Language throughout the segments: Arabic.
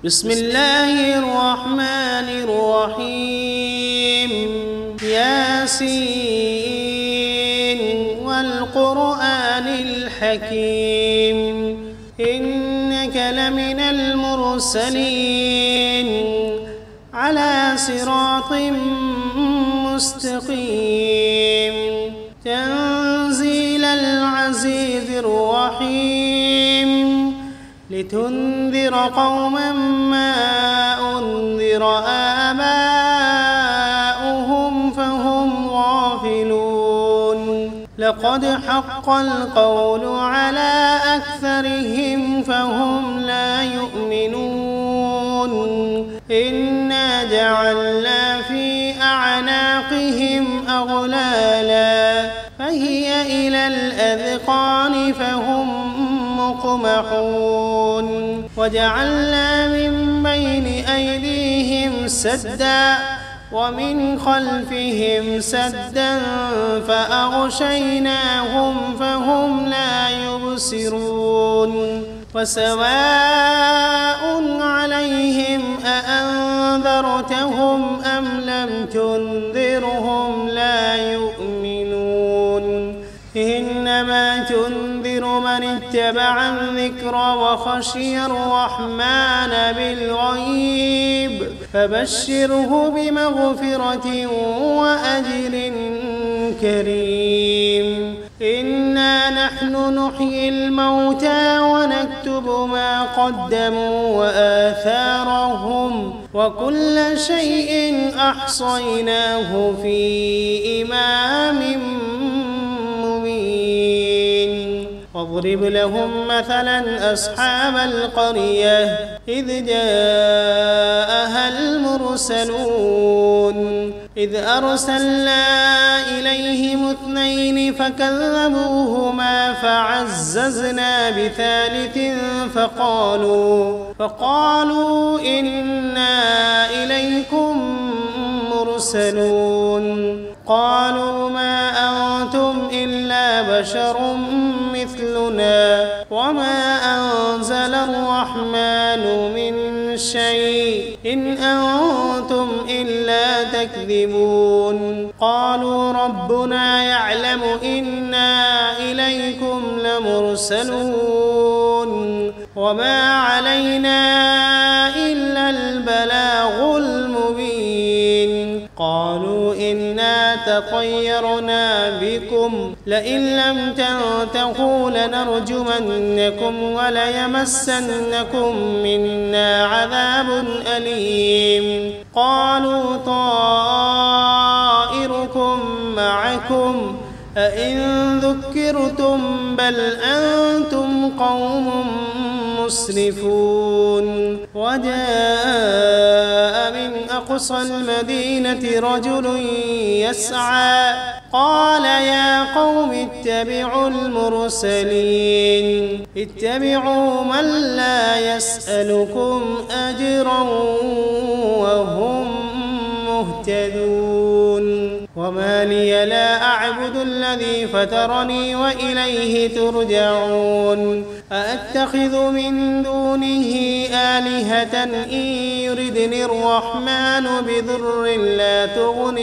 بسم الله الرحمن الرحيم ياسين والقرآن الحكيم إنك لمن المرسلين على صراط مستقيم تنزيل العزيز الرحيم لتنذر قوما ما أنذر آباؤهم فهم غافلون لقد حق القول على أكثرهم فهم لا يؤمنون إنا جعلنا في أعناقهم أغلالا فهي إلى الأذقان فهم مقمحون وجعلنا من بين أيديهم سدا ومن خلفهم سدا فأغشيناهم فهم لا يبصرون وسواء عليهم أأنذرتهم أم لم تنذرهم لا يؤمنون إنما تنذر من اتبع الذكر وخشي الرحمن بالغيب فبشره بمغفرة وأجر كريم إنا نحن نحيي الموتى ونكتب ما قدموا وآثارهم وكل شيء أحصيناه في إمام مبين واضرب لهم مثلا أصحاب القرية إذ جاءها المرسلون إذ أرسلنا إليهم 2 فكذبوهما فعززنا بثالث فقالوا إنا إليكم مرسلون قالوا ما أنتم إلا بشر مثلنا وما أنزل الرحمن من شيء إن أنتم إلا تكذبون قالوا ربنا يعلم إنا إليكم لمرسلون وما علينا إلا البلاغ المبين قالوا إنا تطيرنا بكم لئن لم تنتهوا لنرجمنكم وليمسنكم منا عذاب أليم قالوا طائركم معكم أئن ذكرتم بل أنتم قوم مسرفون وجاء من أقصى المدينة رجل يسعى قال يا قوم اتبعوا المرسلين اتبعوا من لا يسألكم أجرا وهم مهتدون وما لي لا أعبد الذي فطرني وإليه ترجعون أأتخذ من دونه آلهة إن يردني الرحمن بضر لا تغن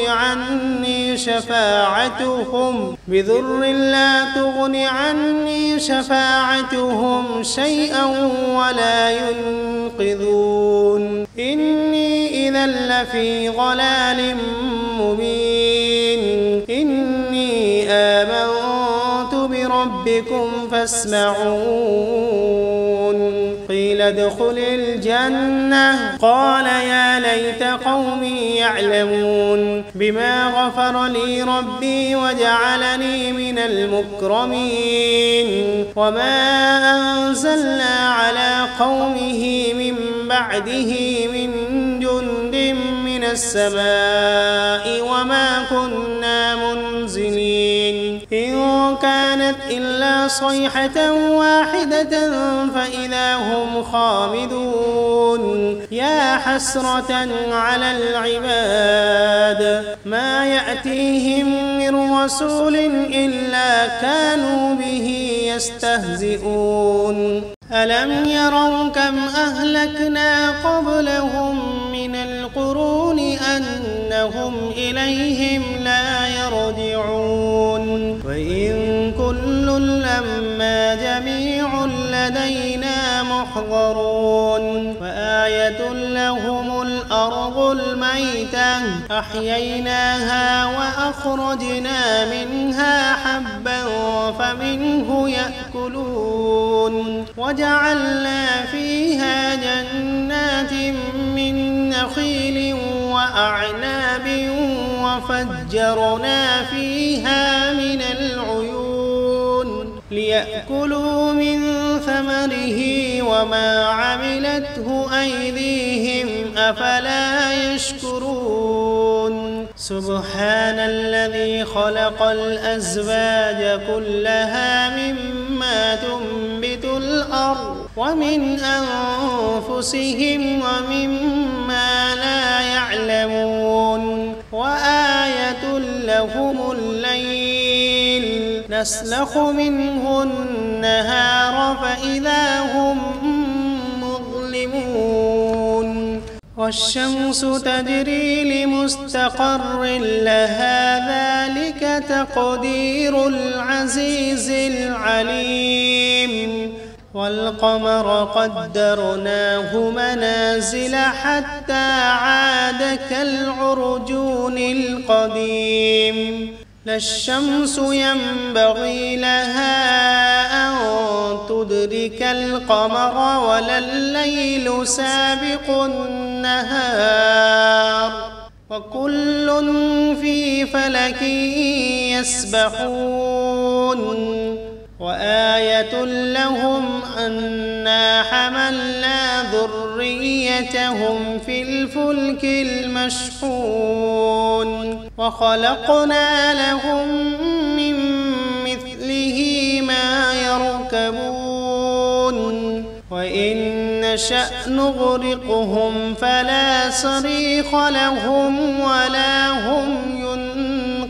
عني شفاعتهم شيئا ولا ينقذون إني إذا لفي ضلال مبين إني آمنت بربكم فاسمعون قيل ادخل الجنة قال يا ليت قومي يعلمون بما غفر لي ربي وجعلني من المكرمين وما أنزلنا على قومه من بعده من جند من السماء وما كنا منزلين إن كانت إلا صيحة واحدة فإذا هم خامدون يا حسرة على العباد ما يأتيهم من رسول إلا كانوا به يستهزئون ألم يروا كم أهلكنا قبلهم من القرون أنهم إليهم لا يرجعون وإن كل لما جميع لدينا محضرون وآية لهم الأرض الميتة أحييناها وأخرجنا منها حبا فمنه يأكلون وجعلنا فيها جنات من نخيل وأعناب وفجرنا فيها من العيون ليأكلوا من ثمره وما عملته أيديهم أفلا يشكرون سبحان الذي خلق الأزواج كلها مما تنبت الأرض ومن أنفسهم ومما لا يعلمون وآية لهم الليل نسلخ منه النهار فإذا هم مظلمون والشمس تجري لمستقر لها ذلك تقدير العزيز العليم والقمر قدرناه منازل حتى عاد كالعرجون القديم لا الشمس ينبغي لها أن تدرك القمر ولا الليل سابق النهار وكل في فلك يسبحون وآية لهم أنا حملنا ذريتهم في الفلك المشحون وخلقنا لهم من مثله ما يركبون وإن نشأ نغرقهم فلا صريخ لهم ولا هم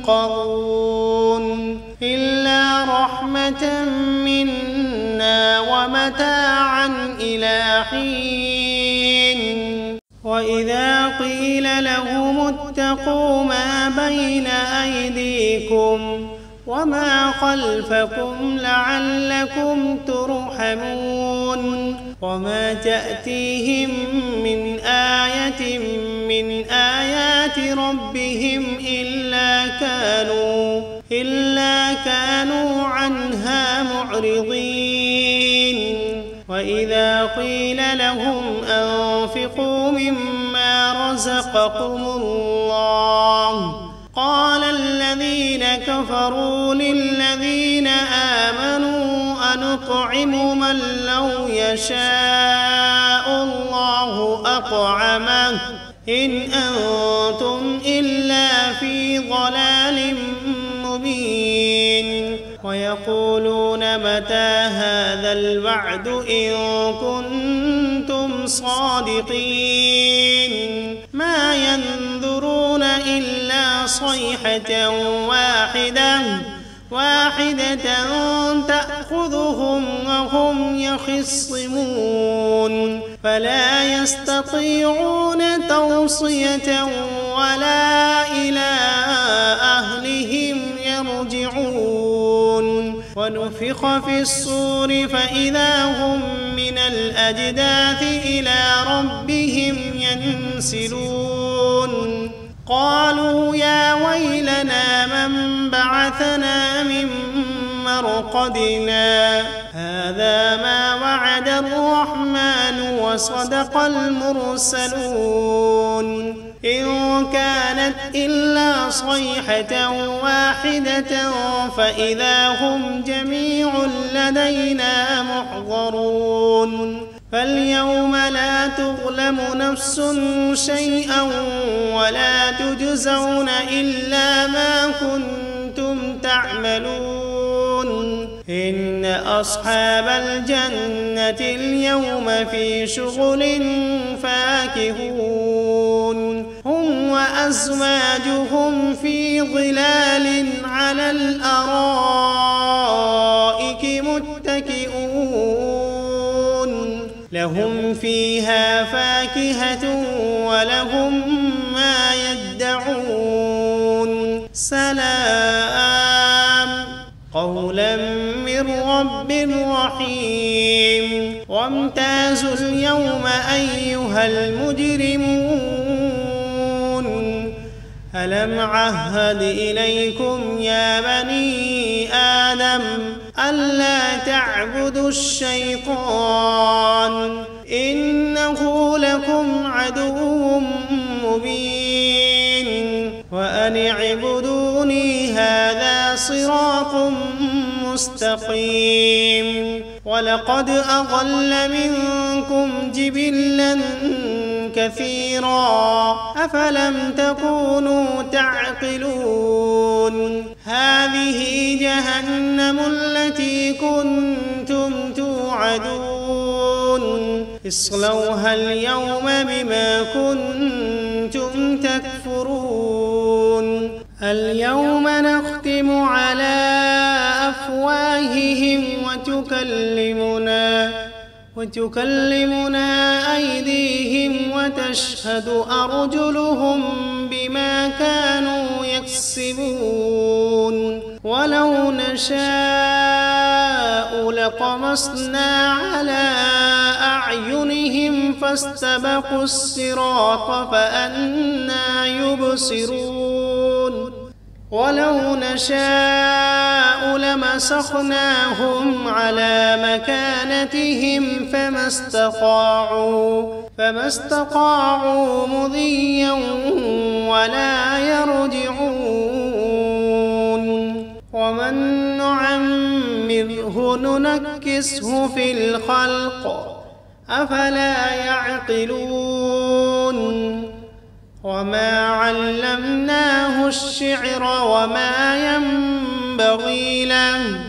ينقذون إلا رحمة منا ومتاعا إلى حين وإذا قيل لهم اتقوا ما بين أيديكم وما خلفكم لعلكم ترحمون وما تأتيهم من آية من آيات ربهم إلا كانوا عنها معرضين وإذا قيل لهم أنفقوا مما رزقكم الله قال الذين كفروا للذين آمنوا أنطعم من لو يشاء الله أطعمه إن أنتم إلا في ضلال مبين ويقولون متى هذا الوعد إن كنتم صادقين ما ينظرون إلا صيحة واحدة تأخذهم وهم يخصمون فلا يستطيعون توصية ولا إلى أهلهم يرجعون ونفخ في الصور فإذا هم من الأجداث إلى ربهم ينسلون قالوا يا ويلنا من بعثنا من مرقدنا هذا ما وعد الرحمن وصدق المرسلون إن كانت إلا صيحة واحدة فإذا هم جميع لدينا محضرون فاليوم لا تظلم نفس شيئا ولا تجزون إلا ما كنتم تعملون إن أصحاب الجنة اليوم في شغل فاكهون هم وأزواجهم في ظلال على الأرائك متكئون لهم فيها فاكهة ولهم ما يدعون سلام قولا من رب رحيم وامتازوا اليوم أيها المجرمون ألم عهد إليكم يا بني آدم ألا تعبدوا الشيطان إنه لكم عدو مبين وأن اعبدوني هذا صراط مستقيم ولقد أضل منكم جبلا كثيرا أفلم تكونوا تعقلون هذه جهنم التي كنتم توعدون اصلوها اليوم بما كنتم تكفرون اليوم نختم على أفواههم وتكلمنا أيديهم وتشهد أرجلهم بما كانوا يكسبون ولو نشاء لطمسنا على أعينهم فاستبقوا الصراط فأنى يبصرون ولو نشاء لمسخناهم على مكانتهم فما استطاعوا مضيا ولا يرجعون ومن نعمره ننكسه في الخلق أفلا يعقلون وما علمناه الشعر وما ينبغي له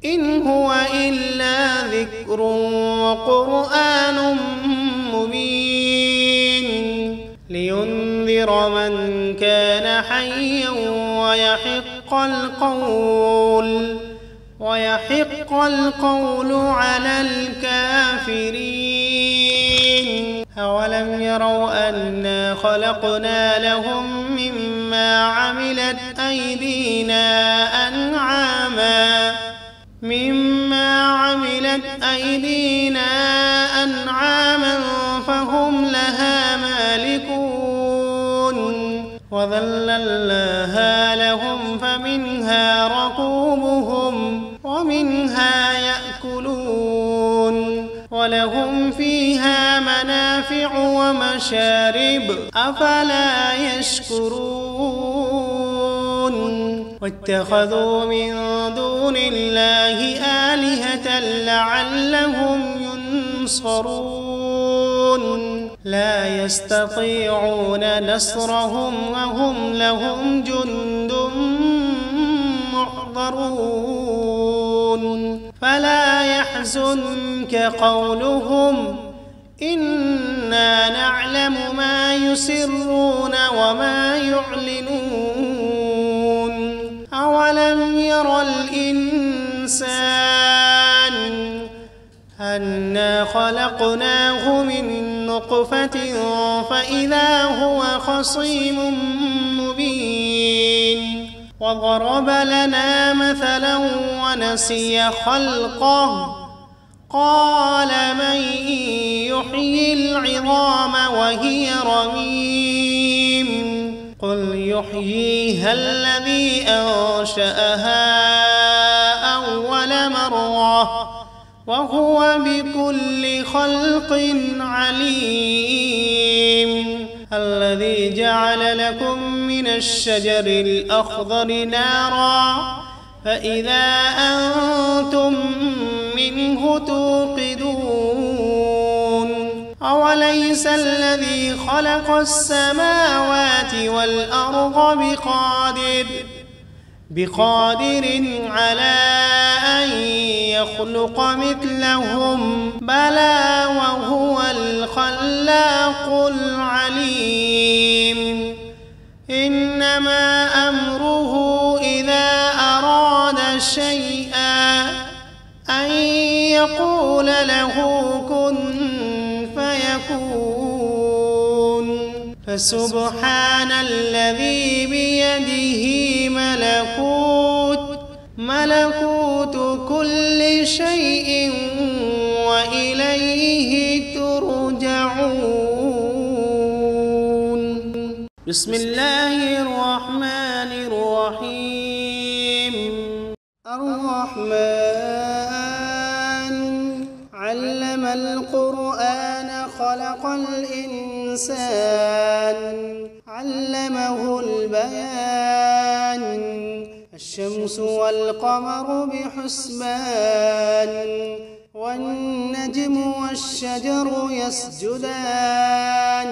إن هو إلا ذكر وقرآن مبين لينذر من كان حيا ويحق القول على الكافرين أولم يروا أنا خلقنا لهم مما عملت أيدينا أنعاما فهم لها مالكون وذللناها لهم فمنها ركوبهم ومنها يأكلون ولهم فيها منافع ومشارب أفلا يشكرون واتخذوا من دون الله آلهة لعلهم ينصرون لا يستطيعون نصرهم وهم لهم جند محضرون فلا يحزنك قولهم إنا نعلم ما يسرون وما يعلنون أولم ير الإنسان أنا خلقناه من نطفة فإذا هو خصيم مبين وضرب لنا مثلا ونسي خلقه قال من يحيي العظام وهي رميم قل يحييها الذي أنشأها أول مرة وهو بكل خلق عليم الذي جعل لكم من الشجر الأخضر نارا فإذا أنتم منه توقدون أوليس الذي خلق السماوات والأرض بقادر على أن يخلق مثلهم بلى وهو الخلاق العليم إنما أمره إذا أراد شيئا أن يقول له كن فسبحان الذي بيده ملكوت كل شيء وإليه ترجعون. بسم الله الرحمن الرحيم. الرحمن علم القرآن خلق الإنسان علمه البيان الشمس والقمر بحسبان والنجم والشجر يسجدان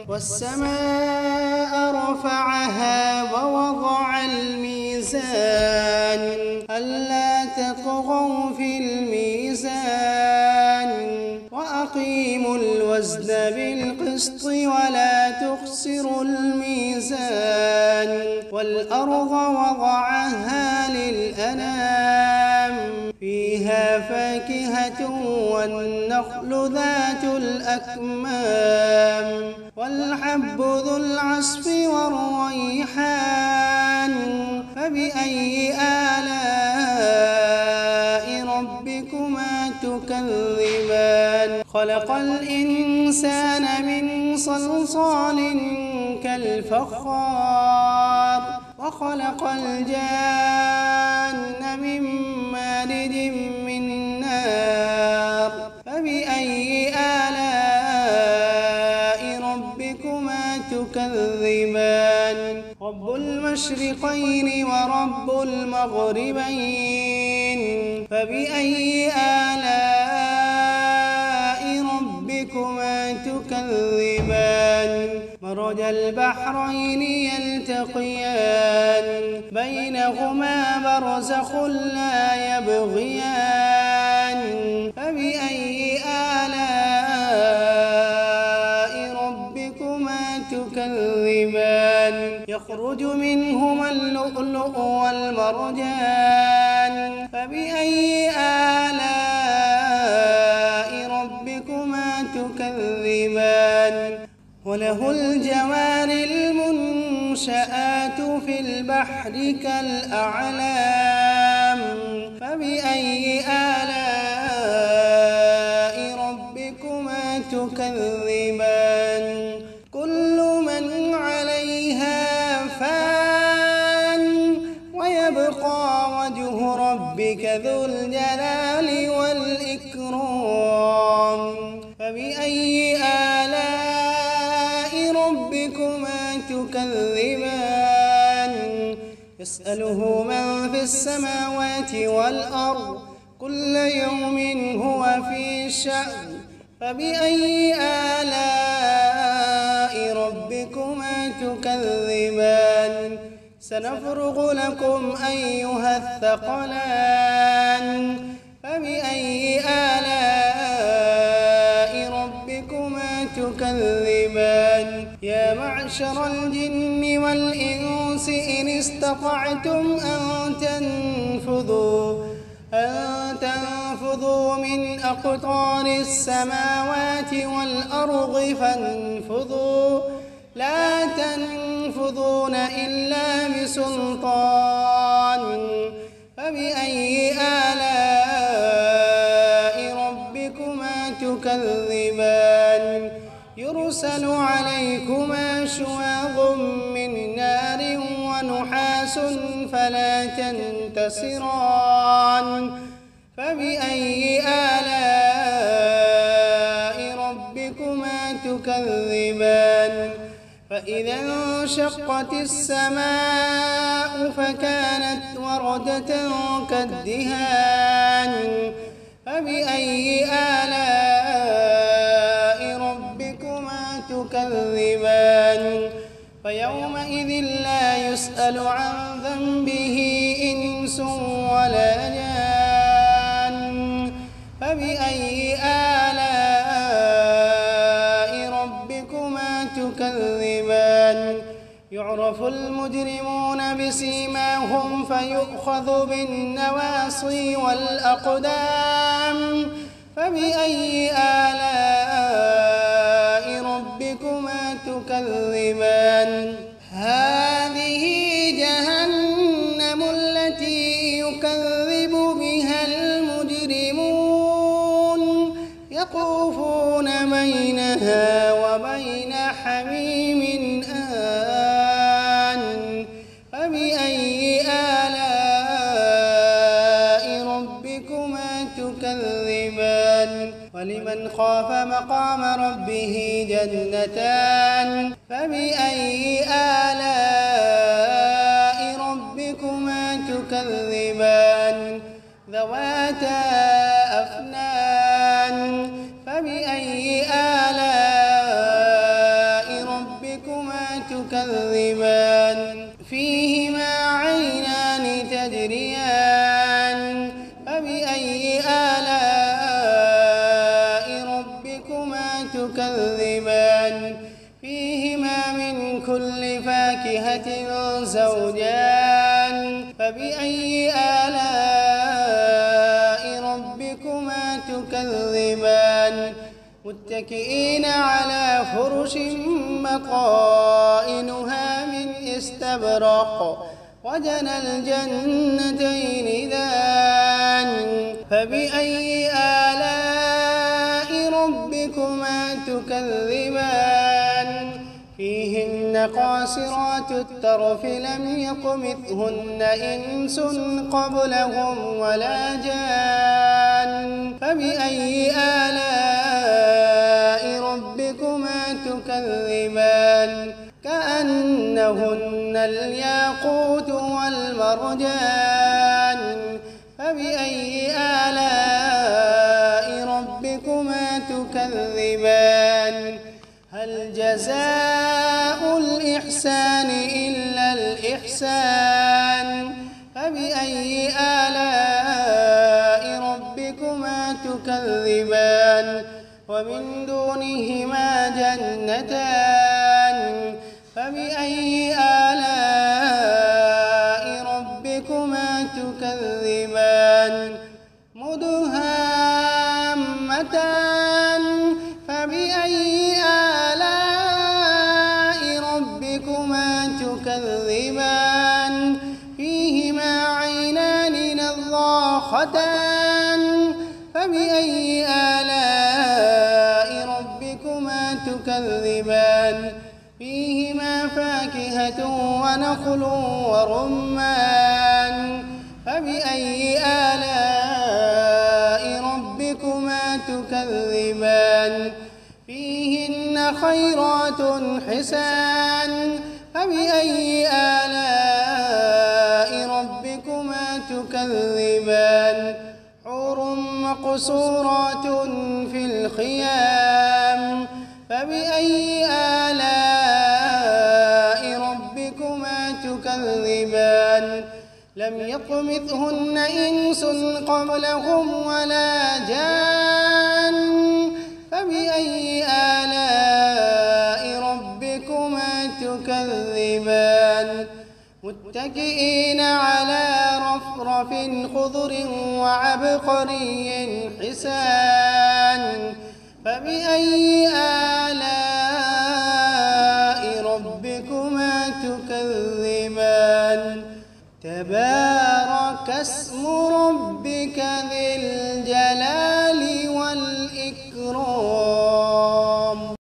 والسماء رفعها ووضع الميزان ألا تطغوا في الميزان وأقيموا الوزن بالقسط ولا تخسروا الميزان والأرض وضعها للأنام فيها فاكهة والنخل ذات الأكمام والحب ذو العصف والريحان فبأي آلاء ربكما تكذبان خلق الإنسان من صلصال كالفخار وخلق الجان من مارد من نار فبأي آلاء ربكما تكذبان رب المشرقين ورب المغربين فبأي آلاء ربكما تكذبان مرج البحرين يلتقيان بينهما برزخ لا يبغيان فبأي آلاء ربكما تكذبان يخرج منهما اللؤلؤ والمرجان فبأي آلاء ربكما تكذبان وله الجوار المنشآت في البحر كالأعلام فبأي آلاء ربكما تكذبان كل من عليها فان ويبقى وجه ربك ذو الجلال والإكرام فبأي آلاء ربكما تكذبان يسأله من في السماوات والأرض كل يوم هو في شأن فبأي آلاء ربكما تكذبان سنفرغ لكم أيها الثقلان فبأي آلاء ربكما تكذبان يا معشر الجن والإنس إن استطعتم أن تنفذوا من أقطار السماوات والأرض فانفذوا لا تنفذون إلا بسلطان فبأي آلاء ربكما تكذبان يرسل عليكما شواظ من نار ونحاس فلا تنتصران فبأي آلاء ربكما تكذبان فإذا انشقت السماء فكانت وردة كالدهان فبأي آلاء ربكما تكذبان فيومئذ لا يسأل عن ذنبه إنس ولا جان فبأي آلاء ربكما تكذبان يعرف المجرمون بسيماهم فيؤخذ بالنواصي والأقدام فبأي آلاء ربكما تكذبان هذه جهنم التي يكذب بها المجرمون يطوفون بينها وبين حميم آن فبأي آلاء ربكما تكذبان ولمن خاف مقام ربه جنتان فبأي آلاء ربكما تكذبان ذواتا أفنان فبأي آلاء ربكما تكذبان فيهما عينان تجريان فبأي آلاء ربكما تكذبان فيهما من كل فاكهة زوجان فبأي آلاء ربكما تكذبان متكئين على فرش بطائنها من استبرق وجنى الجنتين دان فبأي آلاء ربكما تكذبان فيهن قاصرات الطرف لم يطمثهن إنس قبلهم ولا جان فبأي آلاء ربكما تكذبان كأنهن الياقوت والمرجان فبأي آلاء ربكما تكذبان هل جزاء الإحسان إلا الإحسان فبأي آلاء ربكما تكذبان ومن دونهما جنتان فبأي آلاء ربكما تكذبان مدهامتان فبأي آلاء ربكما تكذبان فيهما عينان نضاختان فبأي آلاء ربكما تكذبان فيهما فاكهة ونخل ورمان فبأي آلاء ربكما تكذبان فيهن خيرات حسان فبأي آلاء ربكما تكذبان حور مقصورات في الخيام فبأي آلاء ربكما تكذبان لم يطمثهن إنس قبلهم ولا جان فبأي آلاء ربكما تكذبان متكئين على رفرف خضر وعبقري حسان فبأي آلاء